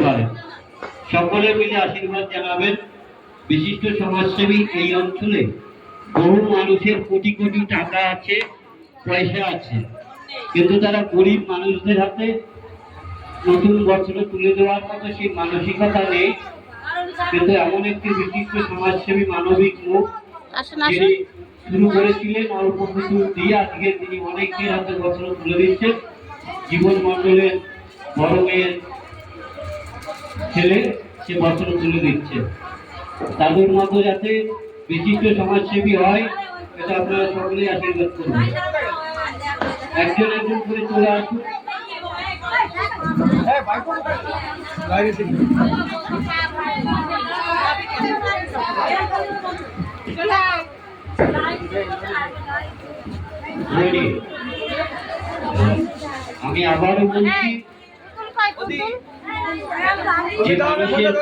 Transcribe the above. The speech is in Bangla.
পারে। সকলে মিলে আশীর্বাদ জানাবেন। বিশিষ্ট সমাজসেবী এই অঞ্চলে বহু মানুষের কোটি কোটি টাকা আছে, পয়সা আছে, কিন্তু তারা গরিব মানুষদের হাতে নতুন বছরে তুলে দেওয়ার মতো সেই মানসিকতা নেই। কিন্তু এমন একটি বিশিষ্ট সমাজসেবী মানবিক মুখ যিনি শুরু করেছিলেন অল্প কিছু দিয়ে, আজকে তিনি অনেকের হাতে বছর তুলে দিচ্ছেন। জীবন মন্ডলের বড় মেয়ের ছেলে সে বছর তুলে দিচ্ছে। তাদের মতো যাতে বিশিষ্ট সমাজসেবী হয়, এটা আপনারা সকলেই আশীর্বাদ করবেন। একজন একজন করে চলে আসুন। আমি আবারও বলছি, যে মানুষের